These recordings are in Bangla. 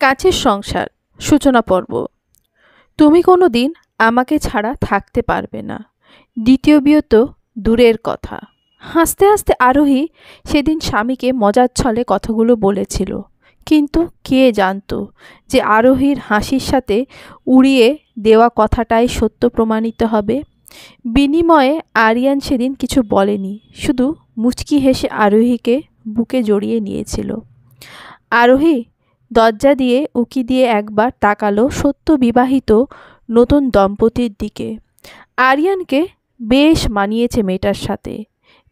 কাছের সংসার সূচনা পর্ব। তুমি কোনো দিন আমাকে ছাড়া থাকতে পারবে না। দ্বিতীয় বিয়ে তো দূরের কথা। হাসতে হাসতে আরোহী সেদিন স্বামীকে মজার ছলে কথাগুলো বলেছিল, কিন্তু কে জানতো যে আরোহীর হাসির সাথে উড়িয়ে দেওয়া কথাটাই সত্য প্রমাণিত হবে। বিনিময়ে আরিয়ান সেদিন কিছু বলেনি, শুধু মুচকি হেসে আরোহীকে বুকে জড়িয়ে নিয়েছিল। আরোহী দরজা দিয়ে উঁকি দিয়ে একবার তাকালো সদ্য বিবাহিত নতুন দম্পতির দিকে। আরিয়ানকে বেশ মানিয়েছে মেয়েটার সাথে।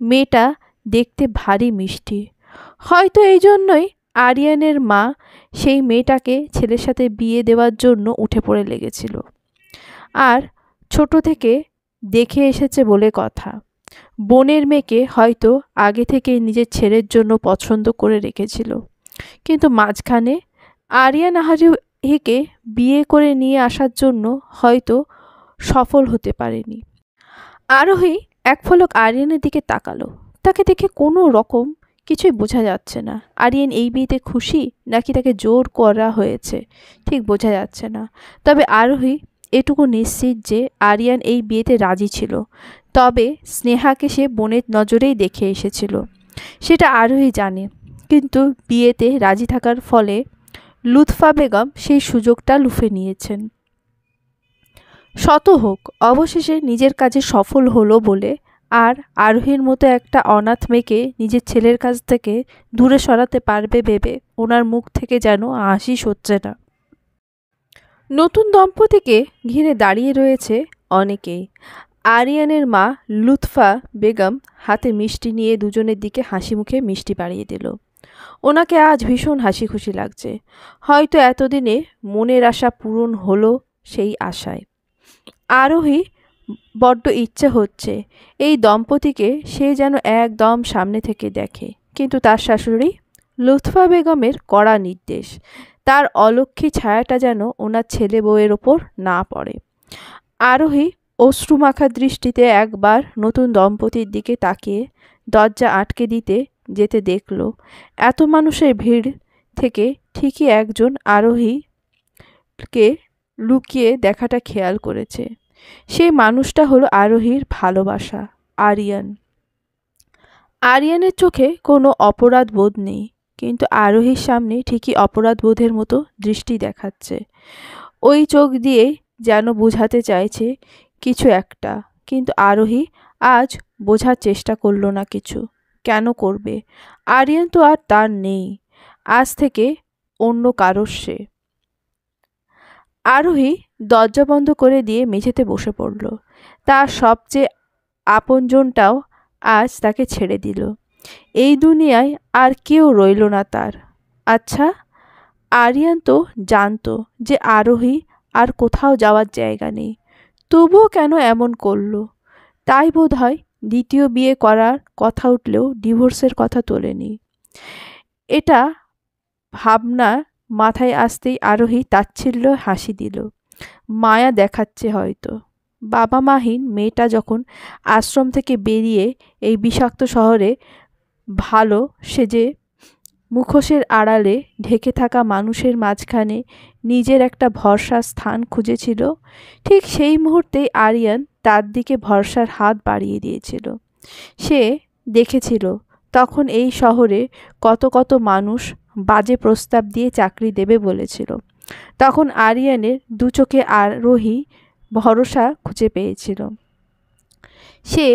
মেয়েটা দেখতে ভারী মিষ্টি। হয়তো এই জন্যই আরিয়ানের মা সেই মেয়েটাকে ছেলের সাথে বিয়ে দেওয়ার জন্য উঠে পড়ে লেগেছিল। আর ছোট থেকে দেখে এসেছে বলে কথা, বোনের মেয়েকে হয়তো আগে থেকেই নিজের ছেলের জন্য পছন্দ করে রেখেছিল। কিন্তু মাঝখানে আরিয়ান আরোহীকে বিয়ে করে নিয়ে আসার জন্য হয়তো সফল হতে পারেনি। আরোহী এক পলক আরিয়ানের দিকে তাকালো। তাকে দেখে কোনো রকম কিছুই বোঝা যাচ্ছে না। আরিয়ান এই বিয়েতে খুশি নাকি তাকে জোর করা হয়েছে ঠিক বোঝা যাচ্ছে না। তবে আরোহী এটুকু নিশ্চিত যে আরিয়ান এই বিয়েতে রাজি ছিল, তবে স্নেহাকে সে বোনের নজরেই দেখে এসেছিল, সেটা আরোহী জানে। কিন্তু বিয়েতে রাজি থাকার ফলে লুৎফা বেগম সেই সুযোগটা লুফে নিয়েছেন। শত হোক, অবশেষে নিজের কাজে সফল হলো বলে আর আরোহীর মতো একটা অনাথ মেয়েকে নিজের ছেলের কাছ থেকে দূরে সরাতে পারবে ভেবে ওনার মুখ থেকে যেন হাসি সরছে না। নতুন দম্পতিকে ঘিরে দাঁড়িয়ে রয়েছে অনেকেই। আরিয়ানের মা লুৎফা বেগম হাতে মিষ্টি নিয়ে দুজনের দিকে হাসি মুখে মিষ্টি বাড়িয়ে দিল। ওনাকে আজ ভীষণ হাসি খুশি লাগছে। হয়তো এতদিনে মনের আশা পূরণ হলো সেই আশায়। আরোহী বড্ড ইচ্ছে হচ্ছে এই দম্পতিকে সে যেন একদম সামনে থেকে দেখে, কিন্তু তার শাশুড়ি লুৎফা বেগমের কড়া নির্দেশ, তার অলক্ষী ছায়াটা যেন ওনার ছেলে বউয়ের ওপর না পড়ে। আরোহী অশ্রুমাখা দৃষ্টিতে একবার নতুন দম্পতির দিকে তাকিয়ে দরজা আটকে দিতে যেতে দেখল এত মানুষের ভিড় থেকে ঠিকই একজন আরোহীকে লুকিয়ে দেখাটা খেয়াল করেছে। সেই মানুষটা হলো আরোহীর ভালোবাসা, আরিয়ান। আরিয়ানের চোখে কোনো অপরাধ বোধ নেই, কিন্তু আরোহীর সামনে ঠিকই অপরাধ বোধের মতো দৃষ্টি দেখাচ্ছে। ওই চোখ দিয়ে যেন বোঝাতে চাইছে কিছু একটা, কিন্তু আরোহী আজ বোঝার চেষ্টা করল না কিছু। কেন করবে? আরিয়ান তো আর তার নেই, আজ থেকে অন্য কারোর সে। আরোহী দরজা বন্ধ করে দিয়ে মেঝেতে বসে পড়ল। তার সবচেয়ে আপনজনটাও আজ তাকে ছেড়ে দিল। এই দুনিয়ায় আর কেউ রইল না তার। আচ্ছা, আরিয়ান তো জানতো যে আরোহী আর কোথাও যাওয়ার জায়গা নেই, তবুও কেন এমন করল? তাই বোধ হয় দ্বিতীয় বিয়ে করার কথা উঠলেও ডিভোর্সের কথা তোলেনি। এটা ভাবনা মাথায় আসতেই আরোহী তাচ্ছিল্য হাসি দিল। মায়া দেখাচ্ছে হয়তো। বাবা মাহীন মেয়েটা যখন আশ্রম থেকে বেরিয়ে এই বিষাক্ত শহরে ভালো সেজে মুখোশের আড়ালে ঢেকে থাকা মানুষের মাঝখানে নিজের একটা ভরসার স্থান খুঁজেছিল, ঠিক সেই মুহূর্তেই আরিয়ান তার দিকে ভরসার হাত বাড়িয়ে দিয়েছিল। সে দেখেছিল তখন এই শহরে কত কত মানুষ বাজে প্রস্তাব দিয়ে চাকরি দেবে বলেছিল। তখন আরিয়ানের দু চোখে আরোহী ভরসা খুঁজে পেয়েছিল। সে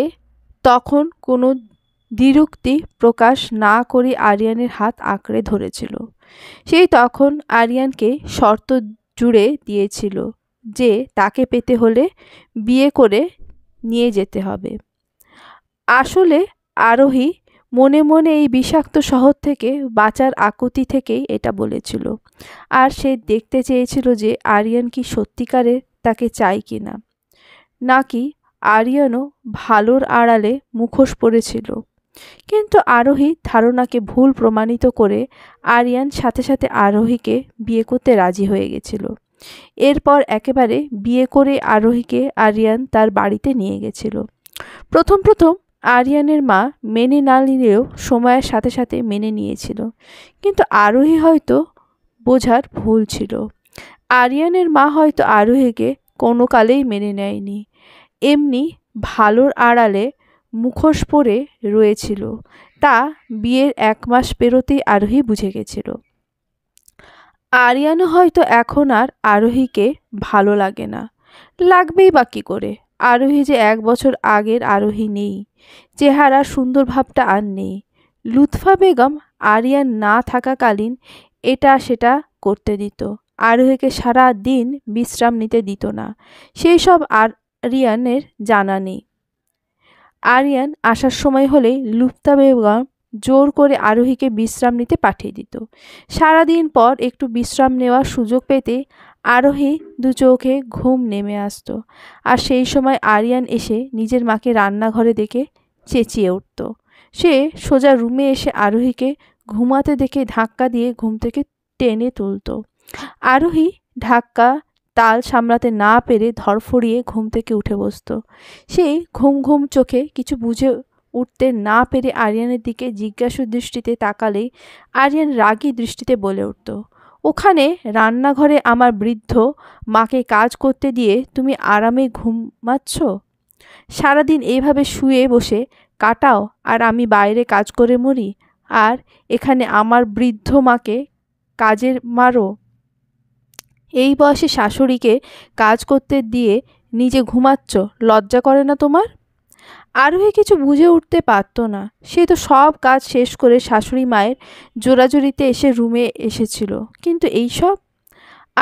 তখন কোনো দ্বিরুক্তি প্রকাশ না করে আরিয়ানের হাত আঁকড়ে ধরেছিল। সেই তখন আরিয়ানকে শর্ত জুড়ে দিয়েছিল যে তাকে পেতে হলে বিয়ে করে নিয়ে যেতে হবে। আসলে আরোহী মনে মনে এই বিষাক্ত শহর থেকে বাঁচার আকুতি থেকেই এটা বলেছিল। আর সে দেখতে চেয়েছিল যে আরিয়ান কি সত্যিকারে তাকে চায় কি না, নাকি আরিয়ানও ভালোর আড়ালে মুখোশ পড়েছিল। কিন্তু আরোহী ধারণাকে ভুল প্রমাণিত করে আরিয়ান সাথে সাথে আরোহীকে বিয়ে করতে রাজি হয়ে গেছিল। এরপর একেবারে বিয়ে করে আরোহীকে আরিয়ান তার বাড়িতে নিয়ে গেছিল। প্রথম প্রথম আরিয়ানের মা মেনে না নিলেও সময়ের সাথে সাথে মেনে নিয়েছিল। কিন্তু আরোহী হয়তো বোঝার ভুল ছিল। আরিয়ানের মা হয়তো আরোহীকে কোনো কালেই মেনে নেয়নি। এমনি ভালোর আড়ালে মুখোশ পরে রয়েছিল, তা বিয়ের 1 মাস পেরোতেই আরোহী বুঝে গেছিল। আরিয়ানও হয়তো এখন আর আরোহীকে ভালো লাগে না। লাগবেই বা কী করে? আরোহী যে 1 বছর আগের আরোহী নেই। চেহারা সুন্দর ভাবটা আর নেই। লুৎফা বেগম আরিয়ান না থাকাকালীন এটা সেটা করতে দিত। আরোহীকে সারা দিন বিশ্রাম নিতে দিত না। সেই সব আরিয়ানের জানা নেই। আরিয়ান আসার সময় হলেই লুৎফা বেগম জোর করে আরোহীকে বিশ্রাম নিতে পাঠিয়ে দিত। সারাদিন পর একটু বিশ্রাম নেওয়ার সুযোগ পেতে আরোহী দু চোখে ঘুম নেমে আসত। আর সেই সময় আরিয়ান এসে নিজের মাকে রান্নাঘরে দেখে চেঁচিয়ে উঠত। সে সোজা রুমে এসে আরোহীকে ঘুমাতে দেখে ধাক্কা দিয়ে ঘুম থেকে টেনে তুলত। আরোহী ধাক্কা তাল সামলাতে না পেরে ধরফড়িয়ে ঘুম থেকে উঠে বসত। সে ঘুম ঘুম চোখে কিছু বুঝে উঠতে না পেরে আরিয়ানের দিকে জিজ্ঞাসু দৃষ্টিতে তাকালেই আরিয়ান রাগী দৃষ্টিতে বলে উঠত, ওখানে রান্নাঘরে আমার বৃদ্ধ মাকে কাজ করতে দিয়ে তুমি আরামে ঘুমাচ্ছ? সারাদিন এইভাবে শুয়ে বসে কাটাও আর আমি বাইরে কাজ করে মরি, আর এখানে আমার বৃদ্ধ মাকে কাজের মারো? এই বয়সে শাশুড়িকে কাজ করতে দিয়ে নিজে ঘুমাচ্ছ, লজ্জা করে না তোমার? আরোহী কিছু বুঝে উঠতে পারত না। সে তো সব কাজ শেষ করে শাশুড়ি মায়ের জোরাজুরিতে এসে রুমে এসেছিল, কিন্তু এই সব?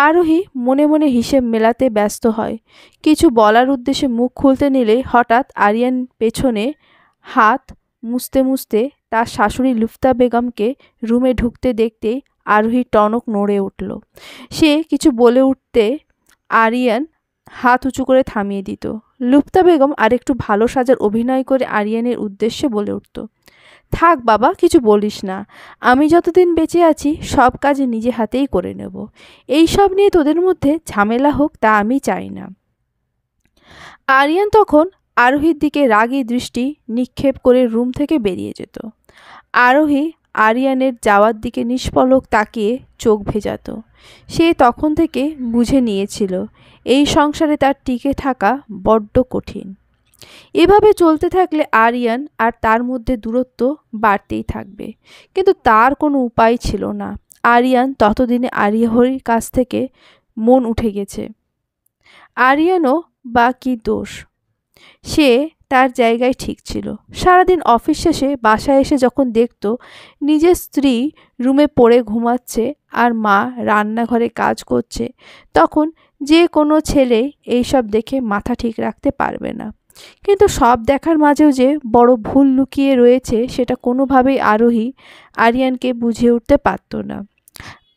আরোহী মনে মনে হিসেব মেলাতে ব্যস্ত হয়। কিছু বলার উদ্দেশ্যে মুখ খুলতে নিলেই হঠাৎ আরিয়ান পেছনে হাত মুছতে মুছতে তার শাশুড়ি লুৎফা বেগমকে রুমে ঢুকতে দেখতেই আরোহী টনক নড়ে উঠল। সে কিছু বলে উঠতে আরিয়ান হাত উঁচু করে থামিয়ে দিত। লুৎফা বেগম আরেকটু ভালো সাজার অভিনয় করে আরিয়ানের উদ্দেশ্যে বলে উঠত, থাক বাবা, কিছু বলিস না। আমি যতদিন বেঁচে আছি সব কাজ নিজে হাতেই করে নেব। এই সব নিয়ে তোদের মধ্যে ঝামেলা হোক তা আমি চাই না। আরিয়ান তখন আরোহীর দিকে রাগী দৃষ্টি নিক্ষেপ করে রুম থেকে বেরিয়ে যেত। আরোহী আরিয়ানের যাওয়ার দিকে নিষ্পলক তাকিয়ে চোখ ভেজাত। সে তখন থেকে বুঝে নিয়েছিল এই সংসারে তার টিকে থাকা বড্ড কঠিন। এভাবে চলতে থাকলে আরিয়ান আর তার মধ্যে দূরত্ব বাড়তেই থাকবে, কিন্তু তার কোনো উপায় ছিল না। আরিয়ান ততদিনে আরিয়াহরির কাছ থেকে মন উঠে গেছে। আরিয়ানও বা কী দোষ? সে তার জায়গায় ঠিক ছিল। সারাদিন অফিস শেষে বাসায় এসে যখন দেখত নিজের স্ত্রী রুমে পড়ে ঘুমাচ্ছে আর মা রান্নাঘরে কাজ করছে, তখন যে কোনো ছেলে এইসব দেখে মাথা ঠিক রাখতে পারবে না। কিন্তু সব দেখার মাঝেও যে বড় ভুল লুকিয়ে রয়েছে সেটা কোনোভাবেই আরোহী আরিয়ানকে বুঝিয়ে উঠতে পারত না।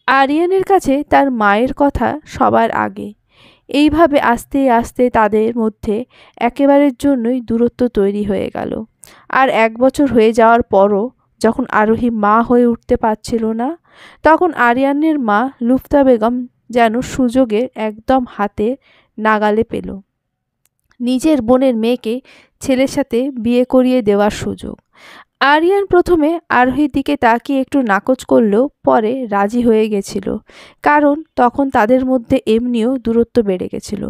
আরিয়ানের কাছে তার মায়ের কথা সবার আগে। এইভাবে আস্তে আস্তে তাদের মধ্যে একেবারের জন্যই দূরত্ব তৈরি হয়ে গেল। আর 1 বছর হয়ে যাওয়ার পরও যখন আরোহী মা হয়ে উঠতে পারছিল না, তখন আরিয়ানের মা লুৎফা বেগম যেন সুযোগের একদম হাতে নাগালে পেল। নিজের বোনের মেয়েকে ছেলের সাথে বিয়ে করিয়ে দেওয়ার সুযোগ। আরিয়ান প্রথমে আরোহীর দিকে তাকিয়ে একটু নাকচ করলেও পরে রাজি হয়ে গেছিল, কারণ তখন তাদের মধ্যে এমনিও দূরত্ব বেড়ে গেছিল।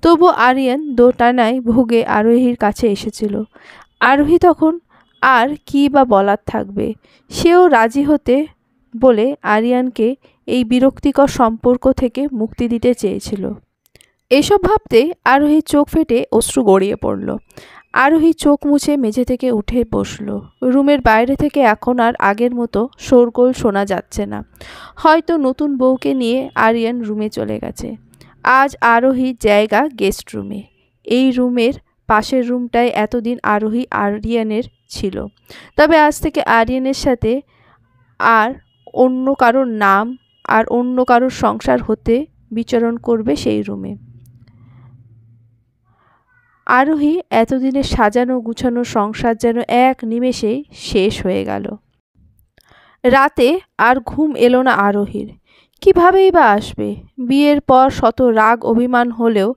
তবু আরিয়ান দোটানায় ভুগে আরোহীর কাছে এসেছিল। আরোহী তখন আর কী বা বলার থাকবে? সেও রাজি হতে বলে আরিয়ানকে এই বিরক্তিকর সম্পর্ক থেকে মুক্তি দিতে চেয়েছিল। এসব ভাবতে আরোহীর চোখ ফেটে অশ্রু গড়িয়ে পড়ল। আরোহী চোখ মুছে মেঝে থেকে উঠে বসল। রুমের বাইরে থেকে এখন আর আগের মতো শোরগোল শোনা যাচ্ছে না। হয়তো নতুন বউকে নিয়ে আরিয়ান রুমে চলে গেছে। আজ আরোহীর জায়গা গেস্ট রুমে। এই রুমের পাশের রুমটায় এতদিন আরোহী আরিয়ানের ছিল, তবে আজ থেকে আরিয়ানের সাথে আর অন্য কারোর নাম আর অন্য কারোর সংসার হতে বিচরণ করবে সেই রুমে। আরোহী এতদিনের সাজানো গুছানো সংসার যেন এক নিমেষেই শেষ হয়ে গেল। রাতে আর ঘুম এলো না আরোহীর। কীভাবেই বা আসবে? বিয়ের পর শত রাগ অভিমান হলেও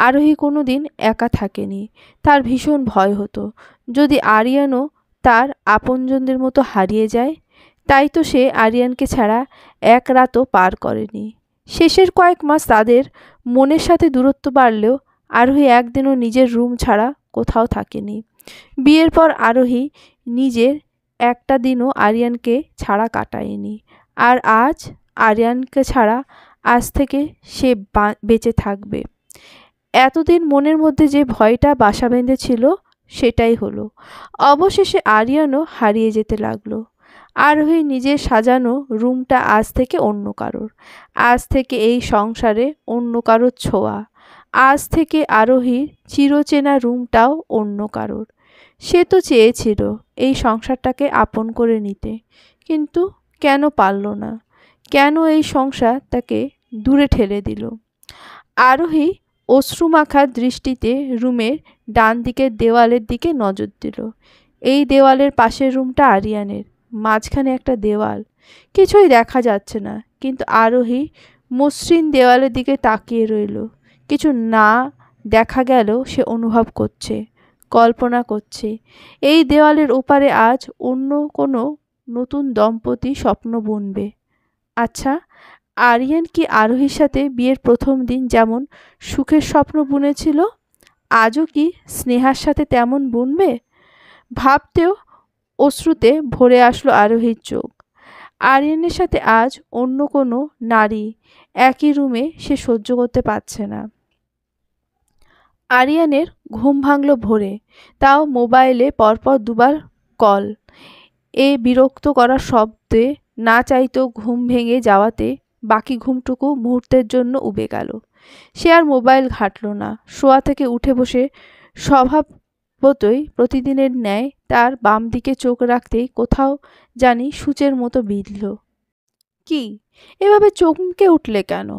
আরোহী কোনো দিন একা থাকেনি। তার ভীষণ ভয় হতো যদি আরিয়ানও তার আপনজনদের মতো হারিয়ে যায়। তাই তো সে আরিয়ানকে ছাড়া এক রাতও পার করেনি। শেষের কয়েক মাস তাদের মনের সাথে দূরত্ব বাড়লেও আরোহী একদিনও নিজের রুম ছাড়া কোথাও থাকেনি। বিয়ের পর আরোহী নিজের একটা দিনও আরিয়ানকে ছাড়া কাটায়নি। আর আজ আরিয়ানকে ছাড়া আজ থেকে সে বেঁচে থাকবে। এতদিন মনের মধ্যে যে ভয়টা বাসা বেঁধেছিল সেটাই হলো। অবশেষে আরিয়ানও হারিয়ে যেতে লাগলো। আরোহী নিজের সাজানো রুমটা আজ থেকে অন্য কারোর। আজ থেকে এই সংসারে অন্য কারোর ছোঁয়া। আজ থেকে আরোহীর চিরচেনা রুমটাও অন্য কারোর। সে তো চেয়েছিল এই সংসারটাকে আপন করে নিতে, কিন্তু কেন পারল না? কেন এই সংসার তাকে দূরে ঠেলে দিল? আরোহী অশ্রুমাখা দৃষ্টিতে রুমের ডান দিকের দেওয়ালের দিকে নজর দিল। এই দেওয়ালের পাশের রুমটা আরিয়ানের। মাঝখানে একটা দেওয়াল, কিছুই দেখা যাচ্ছে না, কিন্তু আরোহী মসৃণ দেওয়ালের দিকে তাকিয়ে রইল। কিছু না দেখা গেলেও সে অনুভব করছে, কল্পনা করছে এই দেওয়ালের ওপারে আজ অন্য কোনো নতুন দম্পতি স্বপ্ন বুনবে। আচ্ছা, আরিয়ান কি আরোহীর সাথে বিয়ের প্রথম দিন যেমন সুখের স্বপ্ন বুনেছিল, আজও কি স্নেহার সাথে তেমন বুনবে? ভাবতেও অশ্রুতে ভরে আসলো আরোহীর চোখ। আরিয়ানের সাথে আজ অন্য কোনো নারী একই রুমে সে সহ্য করতে পারছে না। আরিয়ানের ঘুম ভাঙল ভোরে, তাও মোবাইলে পরপর দুবার কল। এ বিরক্ত করা শব্দে না চাইতেও ঘুম ভেঙে যাওয়াতে বাকি ঘুমটুকু মুহূর্তের জন্য উবে গেল। সে আর মোবাইল ঘাঁটল না। শোয়া থেকে উঠে বসে স্বভাবতই প্রতিদিনের ন্যায় তার বাম দিকে চোখ রাখতেই কোথাও জানি সূচের মতো বিঁধল। কি, এভাবে চমকে উঠলে কেন?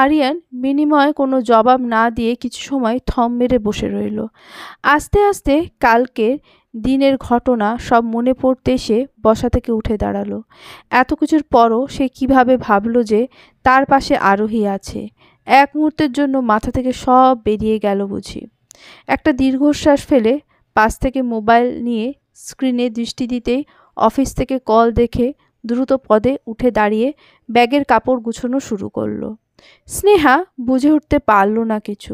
আরিয়ান বিনিময়ে কোনো জবাব না দিয়ে কিছু সময় থম মেরে বসে রইল। আস্তে আস্তে কালকের দিনের ঘটনা সব মনে পড়তে সে বসা থেকে উঠে দাঁড়ালো। এত কিছুর পরও সে কিভাবে ভাবল যে তার পাশে আরোহী আছে? এক মুহূর্তের জন্য মাথা থেকে সব বেরিয়ে গেল বুঝি। একটা দীর্ঘশ্বাস ফেলে পাশ থেকে মোবাইল নিয়ে স্ক্রিনে দৃষ্টি দিতেই অফিস থেকে কল দেখে দ্রুত পদে উঠে দাঁড়িয়ে ব্যাগের কাপড় গুছানো শুরু করলো। স্নেহা বুঝে উঠতে পারল না কিছু।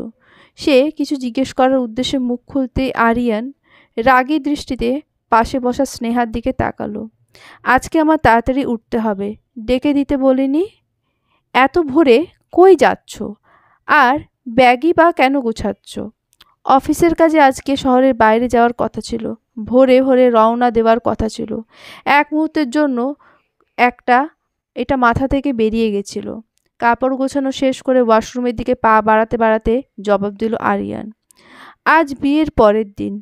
সে কিছু জিজ্ঞেস করার উদ্দেশ্যে মুখ খুলতেই আরিয়ান রাগী দৃষ্টিতে পাশে বসা স্নেহার দিকে তাকালো। আজকে আমার তাড়াতাড়ি উঠতে হবে, ডেকে দিতে বলিনি? এত ভোরে কই যাচ্ছ? আর ব্যাগই বা কেন গোছাচ্ছ? অফিসের কাজে আজকে শহরের বাইরে যাওয়ার কথা ছিল, ভোরে ভোরে রওনা দেওয়ার কথা ছিল। এক মুহূর্তের জন্য এটা মাথা থেকে বেরিয়ে গেছিল। কাপড় গোছানো শেষ করে ওয়াশরুমের দিকে পা বাড়াতে বাড়াতে জবাব দিল আরিয়ান। আজ বিয়ের পরের দিন,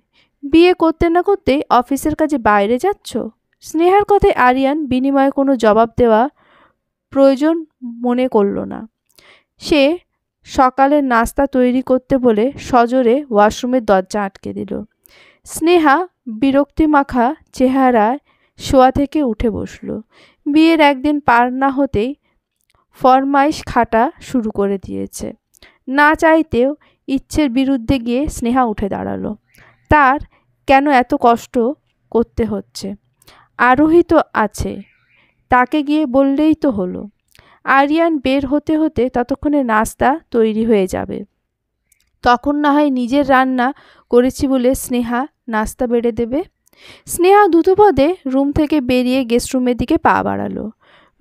বিয়ে করতে না করতেই অফিসের কাজে বাইরে যাচ্ছ? স্নেহার কথায় আরিয়ান বিনিময়ে কোনো জবাব দেওয়া প্রয়োজন মনে করল না। সে সকালের নাস্তা তৈরি করতে বলে সজোরে ওয়াশরুমের দরজা আটকে দিল। স্নেহা বিরক্তিমাখা চেহারায় শোয়া থেকে উঠে বসল। বিয়ের একদিন পার না হতেই ফরমাইশ খাটা শুরু করে দিয়েছে। না চাইতেও ইচ্ছের বিরুদ্ধে গিয়ে স্নেহা উঠে দাঁড়ালো। তার কেন এত কষ্ট করতে হচ্ছে? আরোহী তো আছে, তাকে গিয়ে বললেই তো হলো। আরিয়ান বের হতে হতে ততক্ষণে নাস্তা তৈরি হয়ে যাবে। তখন না হয় নিজের রান্না করেছি বলে স্নেহা নাস্তা বেড়ে দেবে। স্নেহা দ্রুতপদে রুম থেকে বেরিয়ে গেস্ট রুমের দিকে পা বাড়ালো।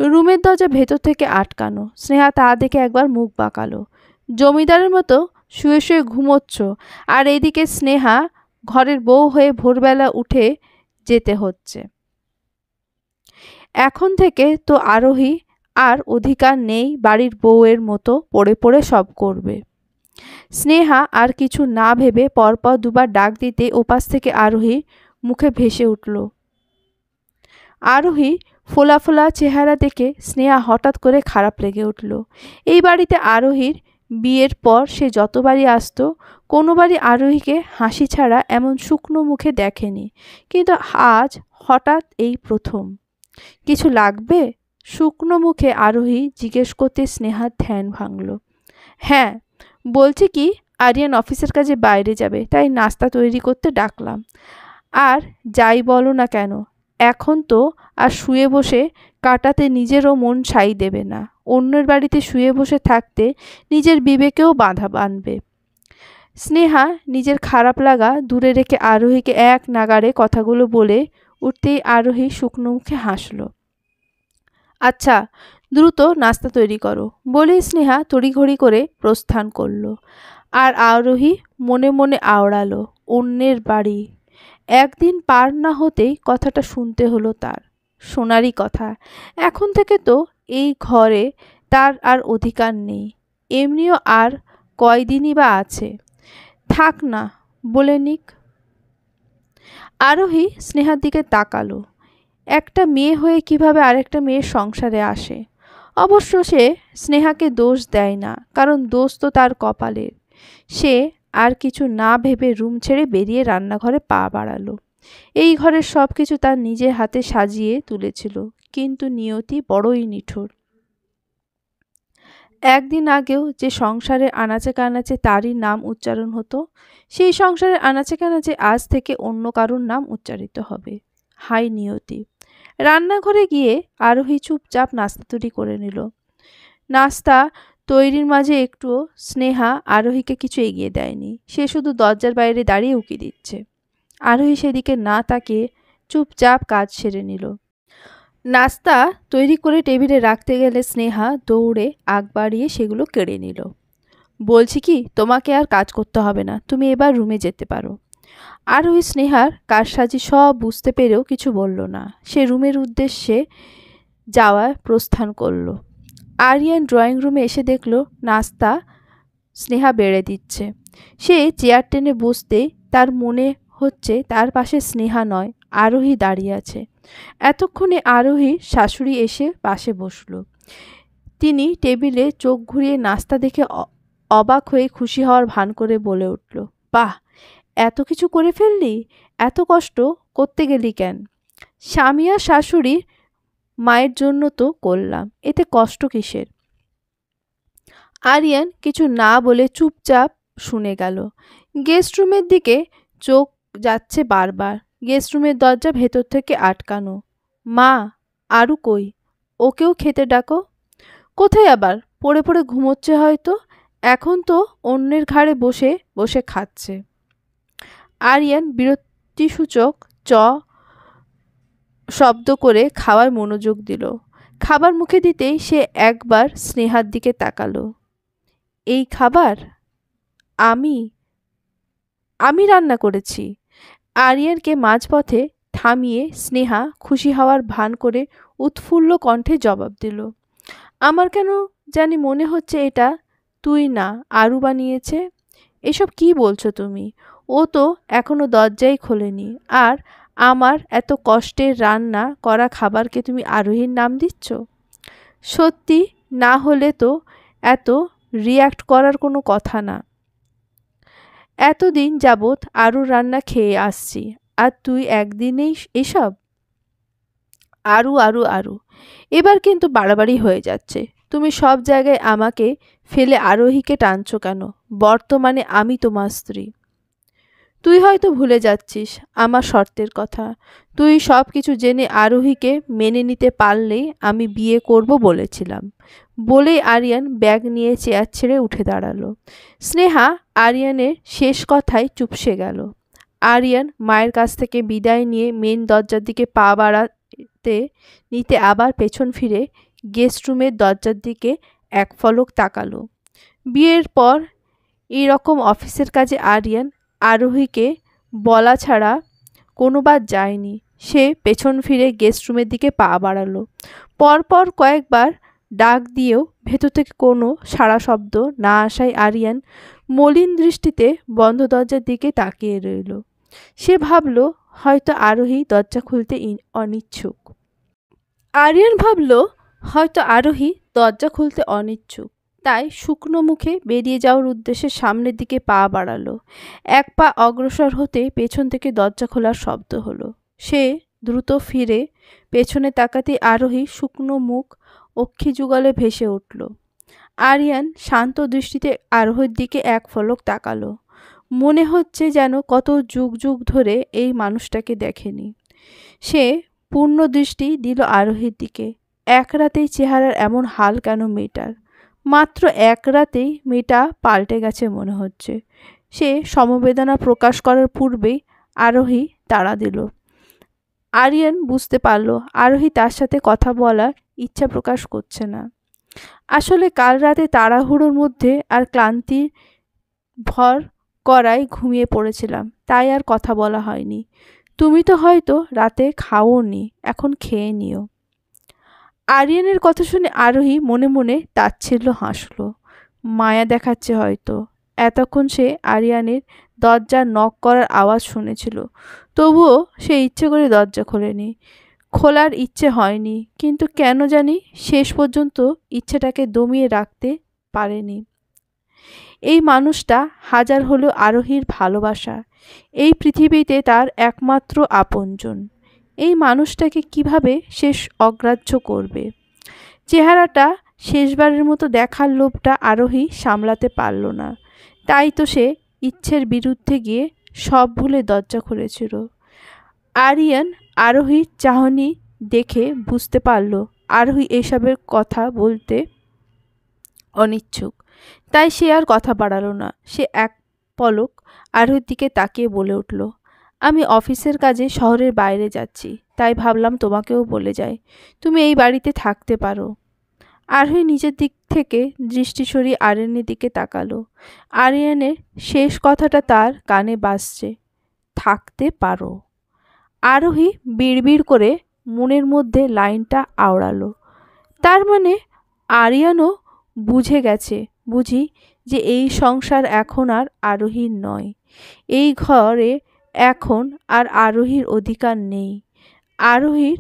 রুমের দরজা ভেতর থেকে আটকানো। স্নেহা তা দেখে একবার মুখ বাঁকালো। জমিদারের মতো শুয়ে শুয়ে ঘুমোচ্ছ, আর এইদিকে স্নেহা ঘরের বউ হয়ে ভোরবেলা উঠে যেতে হচ্ছে। এখন থেকে তো আরোহী আর অধিকার নেই বাড়ির বউয়ের মতো পড়ে পড়ে সব করবে। স্নেহা আর কিছু না ভেবে পরপর দুবার ডাক দিতে ওপাশ থেকে আরোহী মুখে ভেসে উঠল। আরোহী ফোলা ফোলা চেহারা দেখে স্নেহা হঠাৎ করে খারাপ লেগে উঠল। এই বাড়িতে আরোহীর বিয়ের পর সে যতবারই আসতো কোনোবারই আরোহীকে হাসি ছাড়া এমন শুকনো মুখে দেখেনি, কিন্তু আজ হঠাৎ এই প্রথম। কিছু লাগবে? শুকনো মুখে আরোহী জিজ্ঞেস করতে স্নেহার ধ্যান ভাঙল। হ্যাঁ, বলছি কি, আরিয়ান অফিসের কাজে বাইরে যাবে, তাই নাস্তা তৈরি করতে ডাকলাম। আর যাই বলো না কেন, এখন তো আর শুয়ে বসে কাটাতে নিজেরও মন সাই দেবে না। অন্যের বাড়িতে শুয়ে বসে থাকতে নিজের বিবেকেও বাধা বাঁধবে। স্নেহা নিজের খারাপ লাগা দূরে রেখে আরোহীকে এক নাগাড়ে কথাগুলো বলে উঠতেই আরোহী শুকনো মুখে হাসল। আচ্ছা, দ্রুত নাস্তা তৈরি করো বলেই স্নেহা তড়িঘড়ি করে প্রস্থান করল। আর আরোহী মনে মনে আওড়ালো, অন্যের বাড়ি। একদিন পার না হতেই কথাটা শুনতে হলো তার। শোনারই কথা। এখন থেকে তো এই ঘরে তার আর অধিকার নেই। এমনিও আর কয়দিনই বা আছে। থাক না, বলে নিক। আরোহী স্নেহার দিকে তাকালো। একটা মেয়ে হয়ে কিভাবে আরেকটা মেয়ের সংসারে আসে। অবশ্য সে স্নেহাকে দোষ দেয় না, কারণ দোষ তো তার কপালের। সে আর কিছু না ভেবে রুম ছেড়ে বেরিয়ে রান্নাঘরে পা বাড়ালো। এই ঘরের সব কিছু তার নিজের হাতে সাজিয়ে তুলেছিল, কিন্তু নিয়তি বড়ই নিঠুর। একদিন আগেও যে সংসারের আনাচে কানাচে তারই নাম উচ্চারণ হতো, সেই সংসারের আনাচে কানাচে আজ থেকে অন্য কারুর নাম উচ্চারিত হবে। হাই নিয়তি। রান্নাঘরে গিয়ে আরোহী চুপচাপ নাস্তা তৈরি করে নিল। নাস্তা তৈরির মাঝে একটুও স্নেহা আরোহীকে কিছু এগিয়ে দেয়নি। সে শুধু দরজার বাইরে দাঁড়িয়ে উকি দিচ্ছে। আরোহী সেদিকে না তাকিয়ে চুপচাপ কাজ সেরে নিল। নাস্তা তৈরি করে টেবিলে রাখতে গেলে স্নেহা দৌড়ে আগ বাড়িয়ে সেগুলো কেড়ে নিল। বলছি কি, তোমাকে আর কাজ করতে হবে না, তুমি এবার রুমে যেতে পারো। আরোহী স্নেহার কারসাজি সব বুঝতে পেরেও কিছু বলল না। সে রুমের উদ্দেশ্যে যাওয়ার প্রস্থান করল। আরিয়ান ড্রয়িং রুমে এসে দেখল নাস্তা স্নেহা বেড়ে দিচ্ছে। সে চেয়ার টেনে বসতেই তার মনে হচ্ছে তার পাশে স্নেহা নয়, আরোহী দাঁড়িয়ে আছে। এতক্ষণে আরোহীর শাশুড়ি এসে পাশে বসল। তিনি টেবিলে চোখ ঘুরিয়ে নাস্তা দেখে অবাক হয়ে খুশি হওয়ার ভান করে বলে উঠল, বাহ, এত কিছু করে ফেললি? এত কষ্ট করতে গেলি কেন? স্বামী আর শাশুড়ির মায়ের জন্য তো করলাম, এতে কষ্ট কিসের? আরিয়ান কিছু না বলে চুপচাপ শুনে গেল। গেস্ট রুমের দিকে চোখ যাচ্ছে বারবার। গেস্ট রুমের দরজা ভেতর থেকে আটকানো। মা, আরু কই? ওকেও খেতে ডাকো। কোথায় আবার? পড়ে পড়ে ঘুমোচ্ছে হয়তো। এখন তো অন্যের ঘাড়ে বসে বসে খাচ্ছে। আরিয়ান বিরক্তিসূচক শব্দ করে খাওয়ার মনোযোগ দিল। খাবার মুখে দিতেই সে একবার স্নেহার দিকে তাকালো। এই খাবার আমি আমি রান্না করেছি। আরিয়ানকে মাঝপথে থামিয়ে স্নেহা খুশি হওয়ার ভান করে উৎফুল্ল কণ্ঠে জবাব দিল, আমার কেন জানি মনে হচ্ছে এটা তুই না, আরু বানিয়েছে। এসব কি বলছো তুমি? ও তো এখনো দরজাই খোলেনি। আর আমার এত কষ্টের রান্না করা খাবারকে তুমি আরোহীর নাম দিচ্ছ? সত্যি না হলে তো এত রিয়্যাক্ট করার কোনো কথা না। এতদিন যাবৎ আরুর রান্না খেয়ে আসছি, আর তুই একদিনেই এসব? আরু আরু আরু, এবার কিন্তু বাড়াবাড়ি হয়ে যাচ্ছে। তুমি সব জায়গায় আমাকে ফেলে আরোহীকে টানছো কেন? বর্তমানে আমি তোমার স্ত্রী। তুই হয়তো ভুলে যাচ্ছিস আমার শর্তের কথা। তুই সব কিছু জেনে আরোহীকে মেনে নিতে পারলেই আমি বিয়ে করব বলেছিলাম। বলেই আরিয়ান ব্যাগ নিয়ে চেয়ার ছেড়ে উঠে দাঁড়ালো। স্নেহা আরিয়ানের শেষ কথায় চুপসে গেল। আরিয়ান মায়ের কাছ থেকে বিদায় নিয়ে মেন দরজার দিকে পা বাড়াতে নিতে আবার পেছন ফিরে গেস্ট রুমের দরজার দিকে এক ফলক তাকালো। বিয়ের পর এইরকম অফিসের কাজে আরিয়ান আরোহীকে বলা ছাড়া কোনোবার যায়নি। সে পেছন ফিরে গেস্ট রুমের দিকে পা বাড়ালো। পরপর কয়েকবার ডাক দিয়েও ভেতর থেকে কোনো সাড়া শব্দ না আসায় আরিয়ান মলিন দৃষ্টিতে বন্ধ দরজার দিকে তাকিয়ে রইল। সে ভাবল হয়তো আরোহী দরজা খুলতে অনিচ্ছুক। তাই শুকনো মুখে বেরিয়ে যাওয়ার উদ্দেশ্যে সামনের দিকে পা বাড়ালো। এক পা অগ্রসর হতে পেছন থেকে দরজা খোলার শব্দ হলো। সে দ্রুত ফিরে পেছনে তাকাতেই আরোহী শুকনো মুখ অক্ষি যুগলে ভেসে উঠল। আরিয়ান শান্ত দৃষ্টিতে আরোহীর দিকে এক ফলক তাকালো। মনে হচ্ছে যেন কত যুগ যুগ ধরে এই মানুষটাকে দেখেনি। সে পূর্ণ দৃষ্টি দিল আরোহীর দিকে। এক রাতেই চেহারার এমন হাল কেন মেয়েটার? মাত্র এক রাতেই মেয়েটা পাল্টে গেছে মনে হচ্ছে। সে সমবেদনা প্রকাশ করার পূর্বেই আরোহী তাড়া দিল। আরিয়ান বুঝতে পারল আরোহী তার সাথে কথা বলার ইচ্ছা প্রকাশ করছে না। আসলে কাল রাতে তাড়াহুড়োর মধ্যে আর ক্লান্তির ভর করায় ঘুমিয়ে পড়েছিলাম, তাই আর কথা বলা হয়নি। তুমি তো হয়তো রাতে খাওনি, এখন খেয়ে নিও। আরিয়ানের কথা শুনে আরোহী মনে মনে তাচ্ছিল্য হাসল। মায়া দেখাচ্ছে হয়তো। এতক্ষণ সে আরিয়ানের দরজার নক করার আওয়াজ শুনেছিল, তবুও সে ইচ্ছে করে দরজা খোলেনি। খোলার ইচ্ছে হয়নি, কিন্তু কেন জানি শেষ পর্যন্ত ইচ্ছেটাকে দমিয়ে রাখতে পারেনি। এই মানুষটা হাজার হলো আরোহীর ভালোবাসা, এই পৃথিবীতে তার একমাত্র আপনজন। এই মানুষটাকে কিভাবে শেষ অগ্রাহ্য করবে? চেহারাটা শেষবারের মতো দেখার লোভটা আরোহী সামলাতে পারল না। তাই তো সে ইচ্ছের বিরুদ্ধে গিয়ে সব ভুলে দরজা খুলেছিল। আরিয়ান আরোহীর চাহনি দেখে বুঝতে পারল আরোহী এসবের কথা বলতে অনিচ্ছুক। তাই সে আর কথা বাড়ালো না। সে এক পলক আরোহীর দিকে তাকিয়ে বলে উঠল, আমি অফিসের কাজে শহরের বাইরে যাচ্ছি, তাই ভাবলাম তোমাকেও বলে যাই, তুমি এই বাড়িতে থাকতে পারো। আরোহী নিজের দিক থেকে দৃষ্টি সরিয়ে আরিয়ানের দিকে তাকালো। আরিয়ানের শেষ কথাটা তার কানে বাজছে, থাকতে পারো। আরোহী বিড়বিড় করে মনের মধ্যে লাইনটা আওড়ালো। তার মানে আরিয়ানও বুঝে গেছে বুঝি যে এই সংসার এখন আর আরোহীর নয়। এই ঘরে এখন আর আরোহীর অধিকার নেই। আরোহীর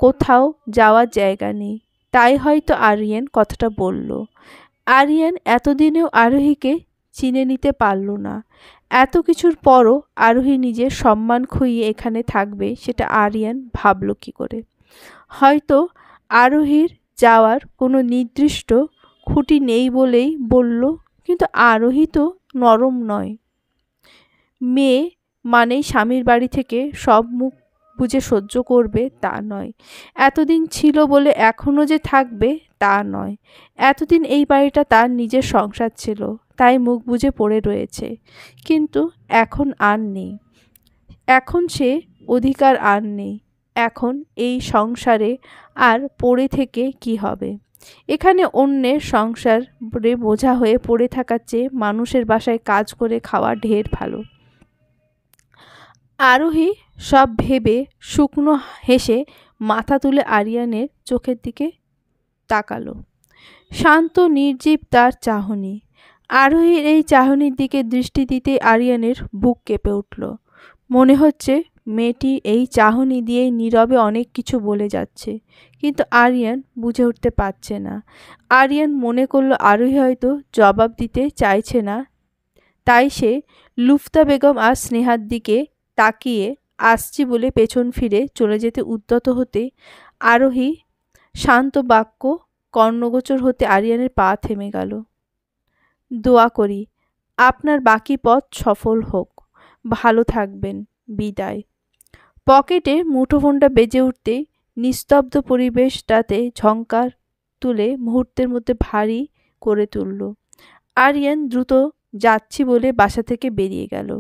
কোথাও যাওয়ার জায়গা নেই। তাই হয়তো আরিয়ান কথাটা বলল। আরিয়ান এতদিনেও আরোহীকে চিনে নিতে পারল না। এত কিছুর পরও আরোহী নিজের সম্মান খুইয়ে এখানে থাকবে সেটা আরিয়ান ভাবল কী করে? হয়তো আরোহীর যাওয়ার কোনো নির্দিষ্ট খুঁটি নেই বলেই বলল, কিন্তু আরোহী তো নরম নয়। মেয়ে মানেই স্বামীর বাড়ি থেকে সব মুখ বুঝে সহ্য করবে তা নয়। এতদিন ছিল বলে এখনও যে থাকবে তা নয়। এতদিন এই বাড়িটা তার নিজের সংসার ছিল, তাই মুখ বুজে পড়ে রয়েছে। কিন্তু এখন আর নেই। এখন সে অধিকার আর নেই। এখন এই সংসারে আর পড়ে থেকে কি হবে? এখানে অন্যের সংসারে বোঝা হয়ে পড়ে থাকার চেয়ে মানুষের বাসায় কাজ করে খাওয়া ঢের ভালো। আরোহী সব ভেবে শুকনো হেসে মাথা তুলে আরিয়ানের চোখের দিকে তাকালো। শান্ত নির্জীব তার চাহনি। আরোহীর এই চাহনির দিকে দৃষ্টি দিতে আরিয়ানের বুক কেঁপে উঠল। মনে হচ্ছে মেয়েটি এই চাহনি দিয়েই নীরবে অনেক কিছু বলে যাচ্ছে, কিন্তু আরিয়ান বুঝে উঠতে পারছে না। আরিয়ান মনে করল আরোহী হয়তো জবাব দিতে চাইছে না, তাই সে লুফতা বেগম আর স্নেহার দিকে তাকিয়ে আসছি বলে পেছন ফিরে চলে যেতে উদ্যত হতে আরোহী শান্ত বাক্য কর্ণগোচর হতে আরিয়ানের পা থেমে গেল। দোয়া করি আপনার বাকি পথ সফল হোক, ভালো থাকবেন, বিদায়। পকেটে মুঠোফোনটা বেজে উঠতেই নিস্তব্ধ পরিবেশটাতে ঝংকার তুলে মুহূর্তের মধ্যে ভারী করে তুলল। আরিয়ান দ্রুত যাচ্ছি বলে বাসা থেকে বেরিয়ে গেল।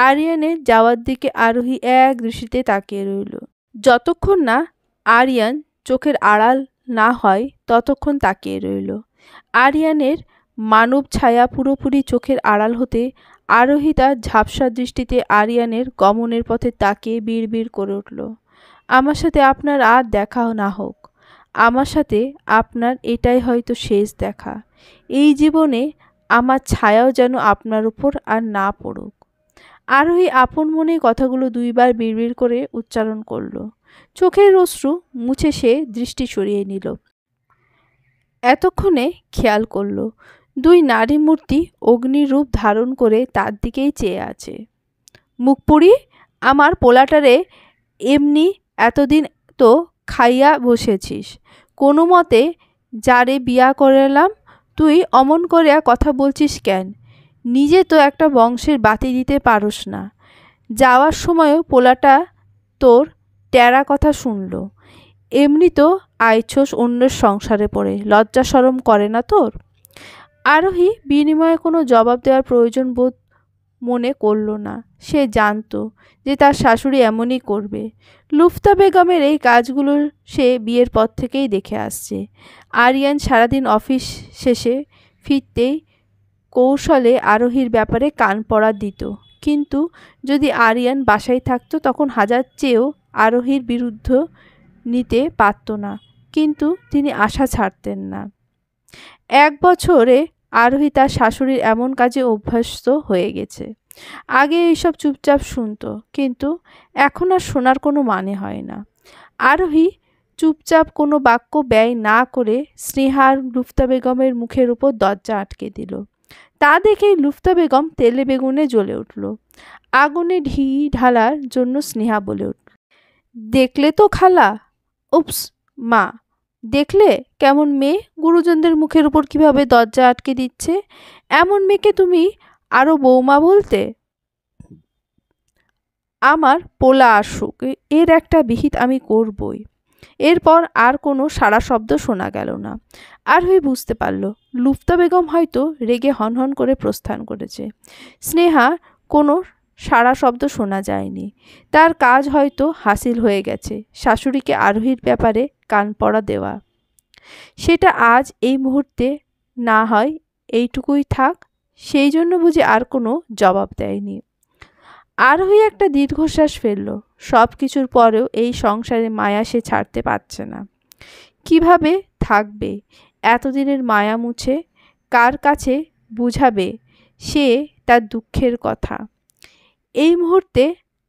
আরিয়ানের যাওয়ার দিকে আরোহী এক দৃষ্টিতে তাকিয়ে রইল। যতক্ষণ না আরিয়ান চোখের আড়াল না হয় ততক্ষণ তাকিয়ে রইল। আরিয়ানের মানব ছায়া পুরোপুরি চোখের আড়াল হতে আরোহী তার ঝাপসা দৃষ্টিতে আরিয়ানের গমনের পথে তাকিয়ে বিড়বিড় করে উঠল, আমার সাথে আপনার আর দেখা না হোক। আমার সাথে আপনার এটাই হয়তো শেষ দেখা। এই জীবনে আমার ছায়াও যেন আপনার উপর আর না পড়ুক। আরোহী আপন মনে কথাগুলো দুইবার বিড়বিড় করে উচ্চারণ করল। চোখের অশ্রু মুছে সে দৃষ্টি সরিয়ে নিল। এতক্ষণে খেয়াল করল দুই নারী মূর্তি অগ্নিরূপ ধারণ করে তার দিকেই চেয়ে আছে। মুখপুরি, আমার পোলাটারে এমনি এতদিন তো খাইয়া বসেছিস, কোনো মতে যারে বিয়া করালাম তুই অমন করিয়া কথা বলছিস কেন? নিজে তো একটা বংশের বাতি দিতে পারস না। যাওয়ার সময়ও পোলাটা তোর টেরা কথা শুনল। এমনি তো আইছোস অন্যের সংসারে পড়ে, লজ্জা শরম করে না তোর? আরোহী বিনিময়ে কোনো জবাব দেওয়ার প্রয়োজন বোধ মনে করল না। সে জানত যে তার শাশুড়ি এমনই করবে। লুফতা বেগমের এই কাজগুলো সে বিয়ের পর থেকেই দেখে আসছে। আরিয়ান সারাদিন অফিস শেষে ফিরতেই কৌশলে আরোহীর ব্যাপারে কান পড়া দিত, কিন্তু যদি আরিয়ান বাসায় থাকতো তখন হাজার চেয়েও আরোহীর বিরুদ্ধ নিতে পারত না, কিন্তু তিনি আশা ছাড়তেন না। 1 বছরে আরোহী তার শাশুড়ির এমন কাজে অভ্যস্ত হয়ে গেছে। আগে এইসব চুপচাপ শুনত, কিন্তু এখন আর শোনার কোনো মানে হয় না। আরোহী চুপচাপ কোনো বাক্য ব্যয় না করে স্নেহার লুফতা বেগমের মুখের উপর দরজা আটকে দিল। তা দেখেই লুফতা বেগম তেলে বেগুনে জ্বলে উঠল। আগুনে ঘি ঢালার জন্য স্নেহা বলে উঠল, দেখলে তো খালা? উপস মা, দেখলে কেমন মেয়ে গুরুজনদের মুখের উপর কিভাবে দরজা আটকে দিচ্ছে? এমন মেয়েকে তুমি আরো বৌমা বলতে? আমার পোলা আসুক, এর একটা বিহিত আমি করবই। এরপর আর কোনো সাড়া শব্দ শোনা গেল না। আরোহী বুঝতে পারল লুফতা বেগম হয়তো রেগে হনহন করে প্রস্থান করেছে। স্নেহা কোনো সাড়া শব্দ শোনা যায়নি। তার কাজ হয়তো হাসিল হয়ে গেছে, শাশুড়িকে আরোহীর ব্যাপারে কান পড়া দেওয়া। সেটা আজ এই মুহূর্তে না হয় এইটুকুই থাক, সেই জন্য বুঝি আর কোনো জবাব দেয়নি। আরোহী একটা দীর্ঘশ্বাস ফেলল। সব কিছুর পরেও এই সংসারে মায়া সে ছাড়তে পারছে না। কিভাবে থাকবে? এতদিনের মায়া মুছে কার কাছে বুঝাবে সে তার দুঃখের কথা? এই মুহূর্তে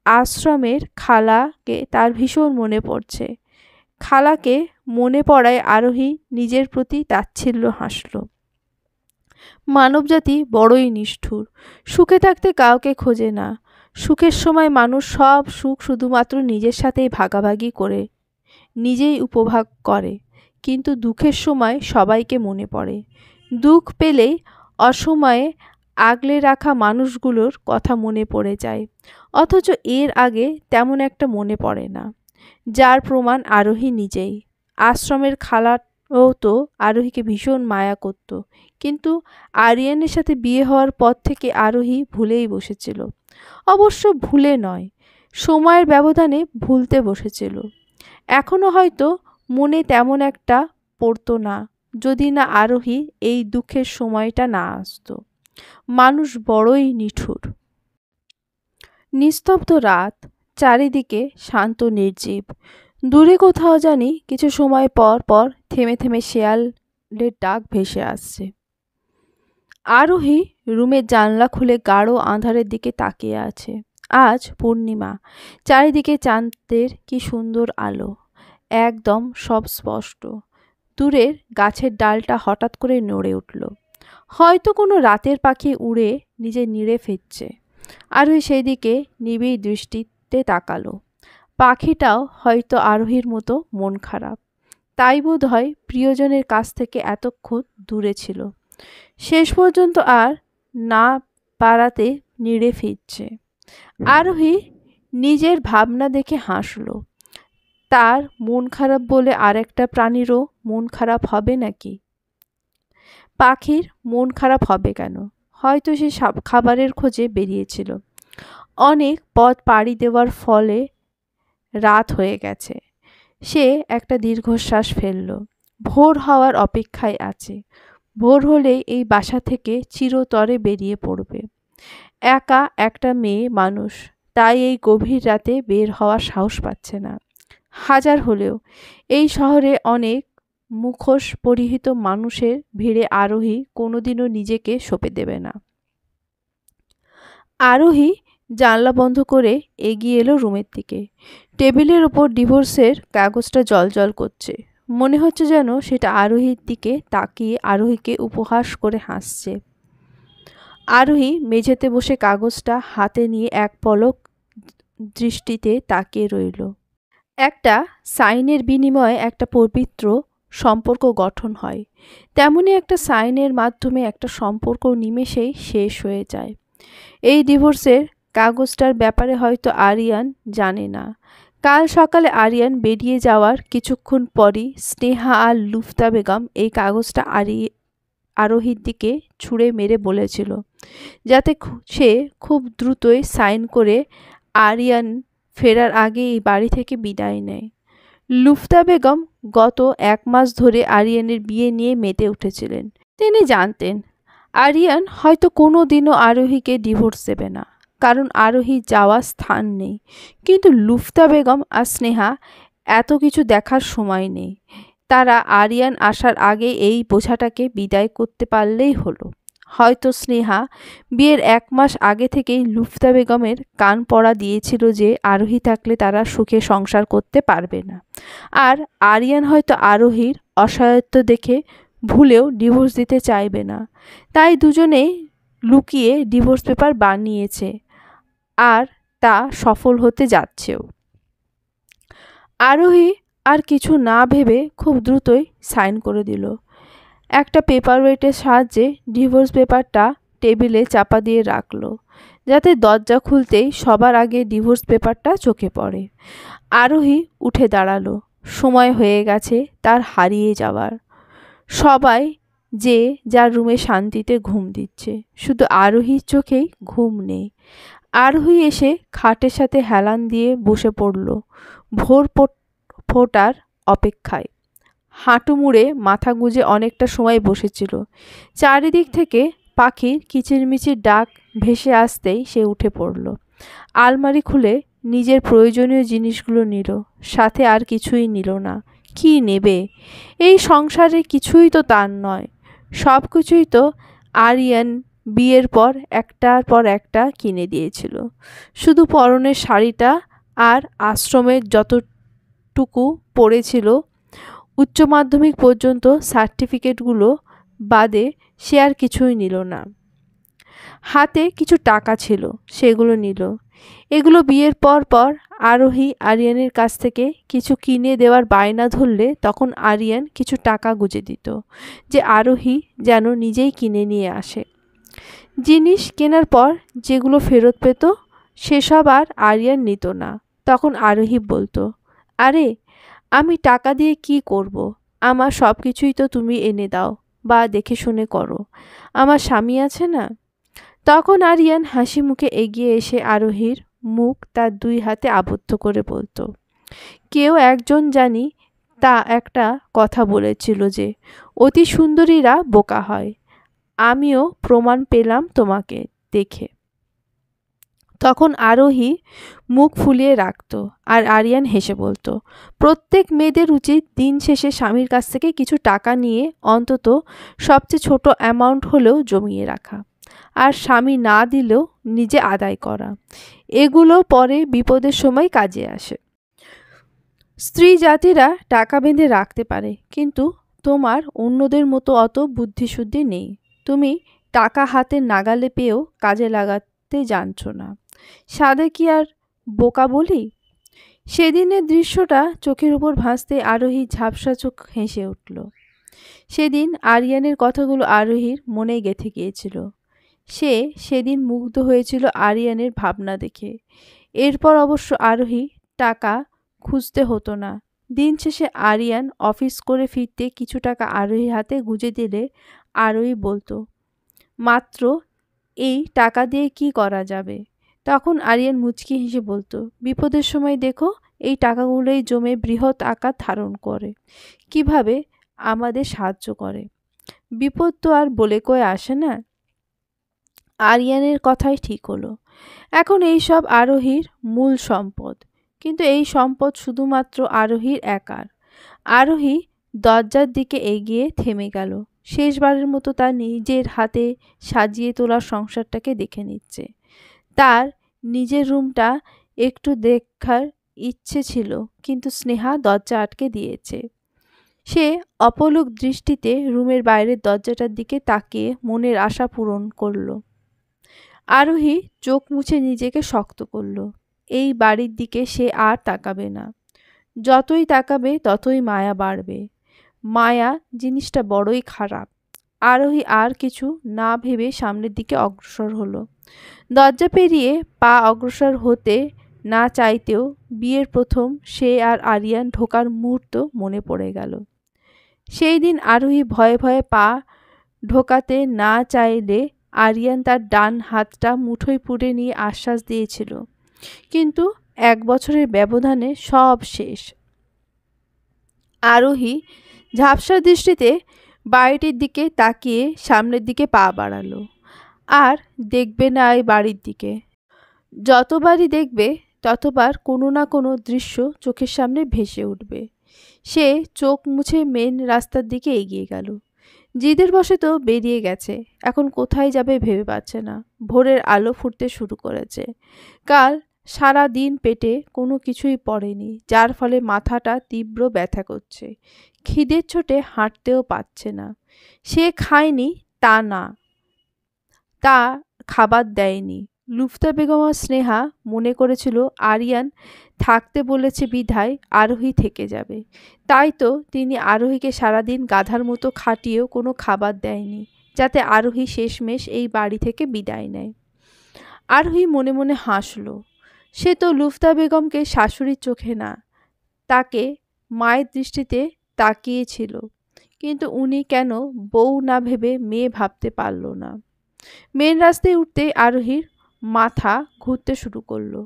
আশ্রমের খালাকে তার ভীষণ মনে পড়ছে। খালাকে মনে পড়ায় আরোহী নিজের প্রতি তাচ্ছিল্য হাসল। মানবজাতি বড়ই নিষ্ঠুর। সুখে থাকতে কাউকে খোঁজে না। সুখের সময় মানুষ সব সুখ শুধুমাত্র নিজের সাথেই ভাগাভাগি করে, নিজেই উপভোগ করে, কিন্তু দুঃখের সময় সবাইকে মনে পড়ে। দুঃখ পেলেই অসময়ে আগলে রাখা মানুষগুলোর কথা মনে পড়ে যায়, অথচ এর আগে তেমন একটা মনে পড়ে না, যার প্রমাণ আরোহী নিজেই। আশ্রমের খালাও তো আরোহীকে ভীষণ মায়া করত, কিন্তু আরিয়ানের সাথে বিয়ে হওয়ার পর থেকে আরোহী ভুলেই বসেছিল। অবশ্য ভুলে নয়, সময়ের ব্যবধানে ভুলতে বসেছিল। এখনও হয়তো মনে তেমন একটা পড়তো না, যদি না আরোহী এই দুঃখের সময়টা না আসতো। মানুষ বড়ই নিঠুর। নিস্তব্ধ রাত, চারিদিকে শান্ত নির্জীব। দূরে কোথাও জানি কিছু সময় পর পর থেমে থেমে শেয়ালের ডাক ভেসে আসছে। আরোহী রুমের জানলা খুলে গাঢ় আঁধারের দিকে তাকিয়ে আছে। আজ পূর্ণিমা, চারিদিকে চাঁদের কি সুন্দর আলো, একদম সব স্পষ্ট। দূরের গাছের ডালটা হঠাৎ করে নড়ে উঠল। হয়তো কোনো রাতের পাখি উড়ে নিজের নিড়ে ফিরছে। আরোহী সেই দিকে নিবিড় দৃষ্টিতে তাকালো। পাখিটাও হয়তো আরোহীর মতো মন খারাপ, তাই বোধ হয় প্রিয়জনের কাছ থেকে এতক্ষণ দূরে ছিল, শেষ পর্যন্ত আর না পারাতে নিড়ে ফিরছে। আরোহী নিজের ভাবনা দেখে হাসল। তার মন খারাপ বলে আরেকটা প্রাণীরও মন খারাপ হবে নাকি? পাখির মন খারাপ হবে কেন? হয়তো সে খাবারের খোঁজে বেরিয়েছিল। অনেক পথ পাড়ি দেওয়ার ফলে রাত হয়ে গেছে। সে একটা দীর্ঘশ্বাস ফেলল। ভোর হওয়ার অপেক্ষায় আছে। ভোর হলেই এই বাসা থেকে চিরতরে বেরিয়ে পড়বে। একা একটা মেয়ে মানুষ, তাই এই গভীর রাতে বের হওয়ার সাহস পাচ্ছে না। হাজার হলেও এই শহরে অনেক মুখোশ পরিহিত মানুষের ভিড়ে আরোহী কোনোদিনও নিজেকে সঁপে দেবে না। আরোহী জানলা বন্ধ করে এগিয়ে এলো রুমের দিকে। টেবিলের ওপর ডিভোর্সের কাগজটা জ্বলজ্বল করছে। মনে হচ্ছে যেন সেটা আরোহীর দিকে তাকিয়ে আরোহীকে উপহাস করে হাসছে। আরোহী মেঝেতে বসে কাগজটা হাতে নিয়ে এক পলক দৃষ্টিতে তাকিয়ে রইল। একটা সাইনের বিনিময়ে একটা পবিত্র সম্পর্ক গঠন হয়, তেমনি একটা সাইনের মাধ্যমে একটা সম্পর্ক নিমেষেই শেষ হয়ে যায়। এই ডিভোর্সের কাগজটার ব্যাপারে হয়তো আরিয়ান জানে না, কাল সকালে আরিয়ান বেরিয়ে যাওয়ার কিছুক্ষণ পরই স্নেহা আর লুফতা বেগম এই কাগজটা আরোহীর দিকে ছুঁড়ে মেরে বলেছিল যাতে সে খুব দ্রুতই সাইন করে আরিয়ান ফেরার আগে এই বাড়ি থেকে বিদায় নেয়। লুফতা বেগম গত 1 মাস ধরে আরিয়ানের বিয়ে নিয়ে মেতে উঠেছিলেন। তিনি জানতেন আরিয়ান হয়তো কোনো দিনও আরোহীকে ডিভোর্স দেবে না, কারণ আরোহী যাওয়ার স্থান নেই। কিন্তু লুফতা বেগম আর স্নেহা এত কিছু দেখার সময় নেই। তারা আরিয়ান আসার আগে এই বোঝাটাকে বিদায় করতে পারলেই হলো। হয়তো স্নেহা বিয়ের 1 মাস আগে থেকেই লুফতা বেগমের কান পড়া দিয়েছিল যে আরোহী থাকলে তারা সুখে সংসার করতে পারবে না। আর আরিয়ান হয়তো আরোহীর অসহায়ত্ব দেখে ভুলেও ডিভোর্স দিতে চাইবে না, তাই দুজনেই লুকিয়ে ডিভোর্স পেপার বানিয়েছে, আর তা সফল হতে যাচ্ছেও। আরোহী আর কিছু না ভেবে খুব দ্রুতই সাইন করে দিল। একটা পেপার ওয়েটের সাহায্যে ডিভোর্স পেপারটা টেবিলে চাপা দিয়ে রাখলো, যাতে দরজা খুলতেই সবার আগে ডিভোর্স পেপারটা চোখে পড়ে। আরোহী উঠে দাঁড়ালো। সময় হয়ে গেছে তার হারিয়ে যাওয়ার। সবাই যে যার রুমে শান্তিতে ঘুম দিচ্ছে, শুধু আরোহীর চোখেই ঘুম নেই। আরোহী এসে খাটের সাথে হেলান দিয়ে বসে পড়ল ভোর ফোটার অপেক্ষায়। হাঁটু মুড়ে মাথা গুজে অনেকটা সময় বসেছিল। চারিদিক থেকে পাখির কিচিরমিচির ডাক ভেসে আসতেই সে উঠে পড়ল। আলমারি খুলে নিজের প্রয়োজনীয় জিনিসগুলো নিল, সাথে আর কিছুই নিল না। কি নেবে? এই সংসারে কিছুই তো তার নয়। সব কিছুই তো আরিয়ান বিয়ের পর একটার পর একটা কিনে দিয়েছিল। শুধু পরনের শাড়িটা আর আশ্রমের যতটুকু পড়েছিল উচ্চ মাধ্যমিক পর্যন্ত সার্টিফিকেটগুলো বাদে সে আর কিছুই নিল না। হাতে কিছু টাকা ছিল, সেগুলো নিল। এগুলো বিয়ের পর পর আরোহী আরিয়ানের কাছ থেকে কিছু কিনে দেওয়ার বায়না ধরলে তখন আরিয়ান কিছু টাকা গুঁজে দিত, যে আরোহী যেন নিজেই কিনে নিয়ে আসে। জিনিস কেনার পর যেগুলো ফেরত পেত সেসব আর আরিয়ান নিত না। তখন আরোহী বলতো, আরে আমি টাকা দিয়ে কি করব? আমার সব কিছুই তো তুমি এনে দাও বা দেখে শুনে করো, আমার স্বামী আছে না? তখন আরিয়ান হাসি মুখে এগিয়ে এসে আরোহীর মুখ তার 2 হাতে আবদ্ধ করে বলতো, কেউ একজন জানি তা একটা কথা বলেছিল যে অতি সুন্দরীরা বোকা হয়। আমিও প্রমাণ পেলাম তোমাকে দেখে। তখন আরোহী মুখ ফুলিয়ে রাখত আর আরিয়ান হেসে বলতো, প্রত্যেক মেয়েদের উচিত দিন শেষে স্বামীর কাছ থেকে কিছু টাকা নিয়ে অন্তত সবচেয়ে ছোট অ্যামাউন্ট হলেও জমিয়ে রাখা, আর স্বামী না দিলেও নিজে আদায় করা। এগুলো পরে বিপদের সময় কাজে আসে। স্ত্রী জাতিরা টাকা বেঁধে রাখতে পারে, কিন্তু তোমার অন্যদের মতো অত বুদ্ধিশুদ্ধি নেই। তুমি টাকা হাতে নাগালে পেয়েও কাজে লাগাতে জানছ না। সাধে কি আর বোকা বলি? সেদিনের দৃশ্যটা চোখের উপর ভাসতে আরোহী ঝাপসা চোখ হেসে উঠল। সেদিন আরিয়ানের কথাগুলো আরোহীর মনে গেঁথে গিয়েছিল। সে সেদিন মুগ্ধ হয়েছিল আরিয়ানের ভাবনা দেখে। এরপর অবশ্য আরোহী টাকা খুঁজতে হতো না। দিন শেষে আরিয়ান অফিস করে ফিরতে কিছু টাকা আরোহীর হাতে গুঁজে দিলে আরোহী বলতো, মাত্র এই টাকা দিয়ে কি করা যাবে? তখন আরিয়ান মুচকি হেসে বলতো, বিপদের সময় দেখো এই টাকাগুলোই জমে বৃহৎ আকার ধারণ করে, কিভাবে আমাদের সাহায্য করে। বিপদ তো আর বলে কয়ে আসে না। আরিয়ানের কথাই ঠিক হলো। এখন এই সব আরোহীর মূল সম্পদ, কিন্তু এই সম্পদ শুধুমাত্র আরোহীর একার। আরোহী দরজার দিকে এগিয়ে থেমে গেল। শেষবারের মতো তার নিজের হাতে সাজিয়ে তোলা সংসারটাকে দেখে নিচ্ছে। তার নিজের রুমটা একটু দেখার ইচ্ছে ছিল, কিন্তু স্নেহা দরজা আটকে দিয়েছে। সে অপলক দৃষ্টিতে রুমের বাইরের দরজাটার দিকে তাকিয়ে মনের আশা পূরণ করল। আরোহী চোখ মুছে নিজেকে শক্ত করল। এই বাড়ির দিকে সে আর তাকাবে না। যতই তাকাবে ততই মায়া বাড়বে। মায়া জিনিসটা বড়ই খারাপ। আরোহী আর কিছু না ভেবে সামনের দিকে অগ্রসর হলো। দরজা পেরিয়ে পা অগ্রসর হতে না চাইতেও বিয়ের প্রথম সে আর আরিয়ান ঢোকার মুহূর্ত মনে পড়ে গেল। সেই দিন আরোহী ভয়ে ভয়ে পা ঢোকাতে না চাইলে আরিয়ান তার ডান হাতটা মুঠোয় পুরে নিয়ে আশ্বাস দিয়েছিল, কিন্তু 1 বছরের ব্যবধানে সব শেষ। আরোহী ঝাপসা দৃষ্টিতে বাড়িটির দিকে তাকিয়ে সামনের দিকে পা বাড়ালো। আর দেখবে না এই বাড়ির দিকে। যতবারই দেখবে ততবার কোনো না কোনো দৃশ্য চোখের সামনে ভেসে উঠবে। সে চোখ মুছে মেন রাস্তার দিকে এগিয়ে গেল। জিদের বশে তো বেরিয়ে গেছে, এখন কোথায় যাবে ভেবে পাচ্ছে না। ভোরের আলো ফুটতে শুরু করেছে। কাল সারা দিন পেটে কোনো কিছুই পড়েনি, যার ফলে মাথাটা তীব্র ব্যথা করছে। খিদের চোটে হাঁটতেও পারছে না। সে খায়নি তা না, তা খাবার দেয়নি। লুফতা বেগম আর স্নেহা মনে করেছিল আরিয়ান থাকতে বলেছে বিধায় আরোহী থেকে যাবে, তাই তো তিনি আরোহীকে সারাদিন গাধার মতো খাটিয়েও কোনো খাবার দেয়নি, যাতে আরোহী শেষমেশ এই বাড়ি থেকে বিদায় নেয়। আরোহী মনে মনে হাসল। সে তো লুফতা বেগমকে শাশুড়ির চোখে না, তাকে মায়ের দৃষ্টিতে তাকিয়েছিল, কিন্তু উনি কেন বউ না ভেবে মেয়ে ভাবতে পারল না। মেন রাস্তায় উঠতেই আরোহীর মাথা ঘুরতে শুরু করলো।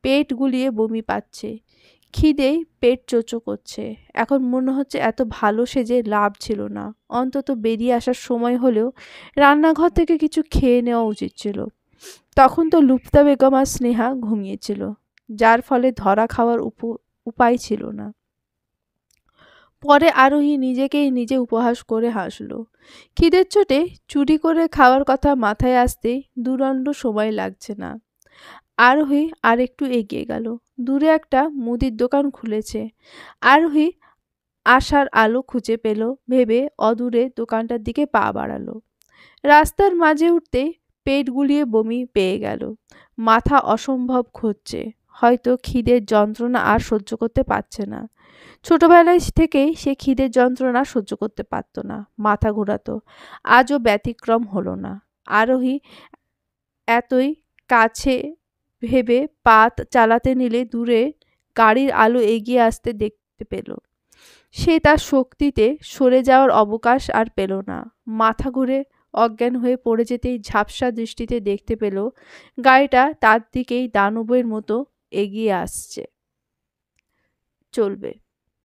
পেট গুলিয়ে বমি পাচ্ছে। খিদেই পেট চোচো করছে। এখন মনে হচ্ছে এত ভালো সেজে লাভ ছিল না। অন্তত বেরিয়ে আসার সময় হলেও রান্নাঘর থেকে কিছু খেয়ে নেওয়া উচিত ছিল। তখন তো লুপ্তা বেগম আর স্নেহা ঘুমিয়েছিল, যার ফলে ধরা খাওয়ার উপায় ছিল না। পরে আরোহী নিজেকেই নিজে উপহাস করে হাসল। খিদের চোটে চুরি করে খাওয়ার কথা মাথায় আসতেই দুদণ্ড সময় লাগছে না। আরোহী আর একটু এগিয়ে গেল। দূরে একটা মুদির দোকান খুলেছে। আরোহী আশার আলো খুঁজে পেল ভেবে অদূরে দোকানটার দিকে পা বাড়ালো। রাস্তার মাঝে উঠতেই পেট গুলিয়ে বমি পেয়ে গেল। মাথা অসম্ভব ঘুরছে। হয়তো খিদের যন্ত্রণা আর সহ্য করতে পারছে না। ছোটবেলায় থেকেই সে খিদের যন্ত্রণা সহ্য করতে পারত না, মাথা ঘোরাতো। আজও ব্যতিক্রম হলো না। আরোহী এতই কাছে ভেবে পা চালাতে নিলে দূরে গাড়ির আলো এগিয়ে আসতে দেখতে পেল। সে তার শক্তিতে সরে যাওয়ার অবকাশ আর পেল না। মাথা ঘুরে অজ্ঞান হয়ে পড়ে যেতেই ঝাপসা দৃষ্টিতে দেখতে পেল গাড়িটা তার দিকেই দানবের মতো এগিয়ে আসছে। চলবে।